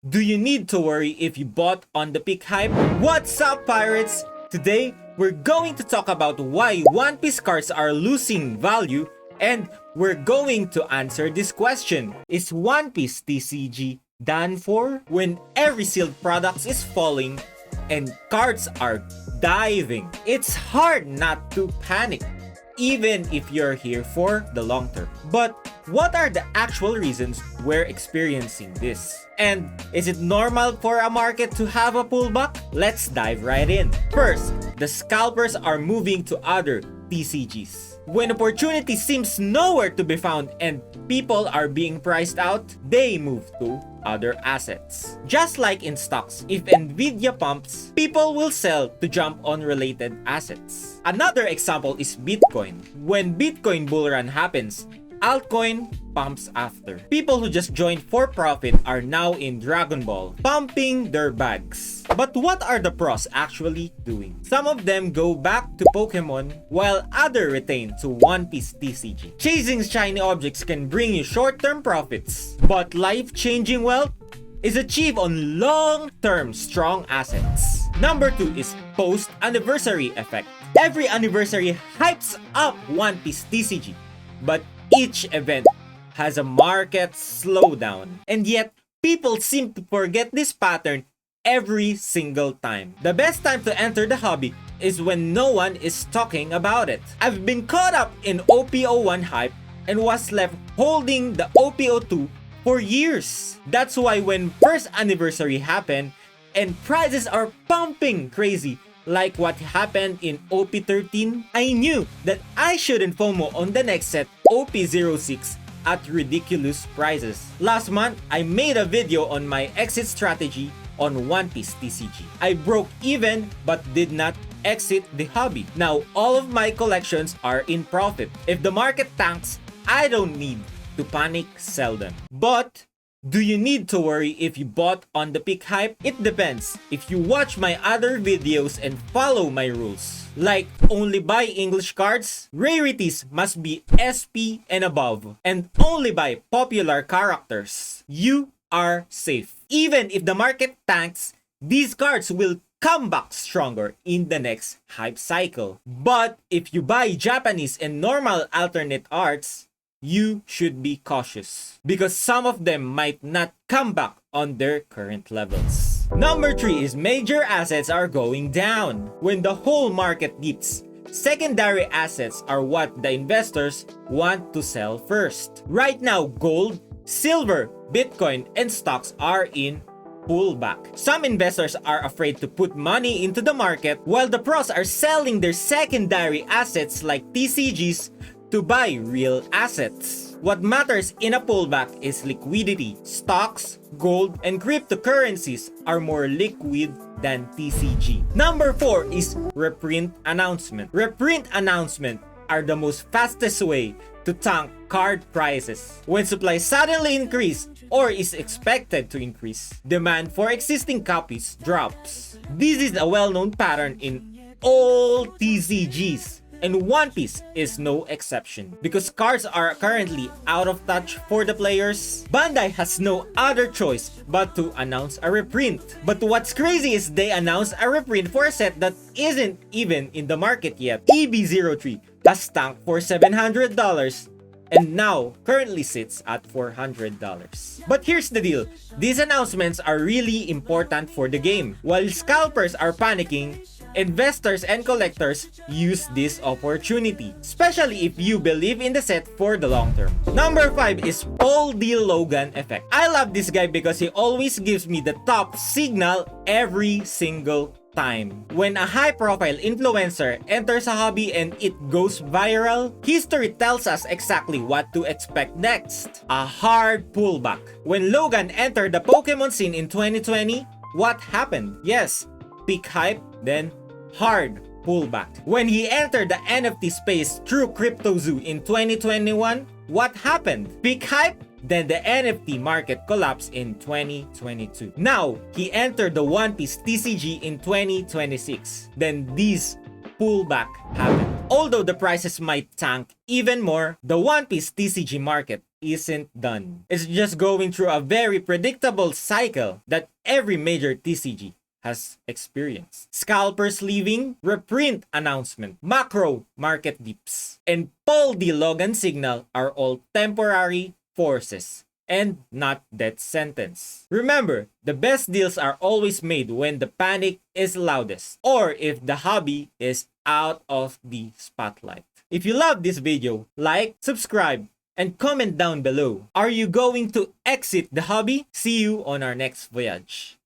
Do you need to worry if you bought on the peak hype? What's up, pirates? Today, we're going to talk about why One Piece cards are losing value, and we're going to answer this question. Is One Piece TCG done for? When every sealed product is falling and cards are diving, it's hard not to panic, even if you're here for the long term. But what are the actual reasons we're experiencing this? And is it normal for a market to have a pullback? Let's dive right in. First, the scalpers are moving to other TCGs. When opportunity seems nowhere to be found and people are being priced out, they move to other assets. Just like in stocks, if Nvidia pumps, people will sell to jump on related assets. Another example is Bitcoin. When Bitcoin bull run happens, altcoin pumps after. People who just joined for profit are now in Dragon Ball, pumping their bags. But what are the pros actually doing? Some of them go back to Pokémon, while others retain to One Piece TCG. Chasing shiny objects can bring you short-term profits, but life-changing wealth is achieved on long-term strong assets. Number 2 is post-anniversary effect. Every anniversary hypes up One Piece TCG, but each event has a market slowdown, and yet people seem to forget this pattern every single time. The best time to enter the hobby is when no one is talking about it. I've been caught up in OP01 hype and was left holding the OP02 for years. That's why when first anniversary happened and prices are pumping crazy, like what happened in OP13, I knew that I shouldn't FOMO on the next set OP06 at ridiculous prices. Last month, I made a video on my exit strategy on One Piece TCG. I broke even but did not exit the hobby. Now, all of my collections are in profit. If the market tanks, I don't need to panic sell them. But do you need to worry if you bought on the peak hype? It depends. If you watch my other videos and follow my rules, like only buy English cards, rarities must be SP and above, and only buy popular characters, you are safe. Even if the market tanks, these cards will come back stronger in the next hype cycle. But if you buy Japanese and normal alternate arts, you should be cautious because some of them might not come back on their current levels. Number 3 is major assets are going down. When the whole market dips, secondary assets are what the investors want to sell first. Right now, gold, silver, Bitcoin, and stocks are in pullback. Some investors are afraid to put money into the market, while the pros are selling their secondary assets like TCGs to buy real assets. What matters in a pullback is liquidity. Stocks, gold, and cryptocurrencies are more liquid than TCG. Number 4 is reprint announcement. Reprint announcement are the most fastest way to tank card prices. When supply suddenly increase or is expected to increase, demand for existing copies drops. This is a well-known pattern in all TCGs. And One Piece is no exception. Because cards are currently out of touch for the players, Bandai has no other choice but to announce a reprint. But what's crazy is they announced a reprint for a set that isn't even in the market yet. EB03 has tanked for $700 and now currently sits at $400. But here's the deal, these announcements are really important for the game. While scalpers are panicking, investors and collectors use this opportunity, especially if you believe in the set for the long term. Number 5 is Paul D. Logan effect. I love this guy because he always gives me the top signal every single time. When a high-profile influencer enters a hobby and it goes viral, history tells us exactly what to expect next. A hard pullback. When Logan entered the Pokémon scene in 2020, what happened? Yes, peak hype, then hard pullback. When he entered the NFT space through CryptoZoo in 2021, what happened? Peak hype, then the NFT market collapsed in 2022. Now, he entered the One Piece TCG in 2026. Then this pullback happened. Although the prices might tank even more, the One Piece TCG market isn't done. It's just going through a very predictable cycle that every major TCG has experienced. Scalpers leaving, reprint announcement, macro market dips, and Paul D. Logan signal are all temporary forces and not death sentence. Remember, the best deals are always made when the panic is loudest or if the hobby is out of the spotlight. If you love this video, like, subscribe, and comment down below. Are you going to exit the hobby? See you on our next voyage.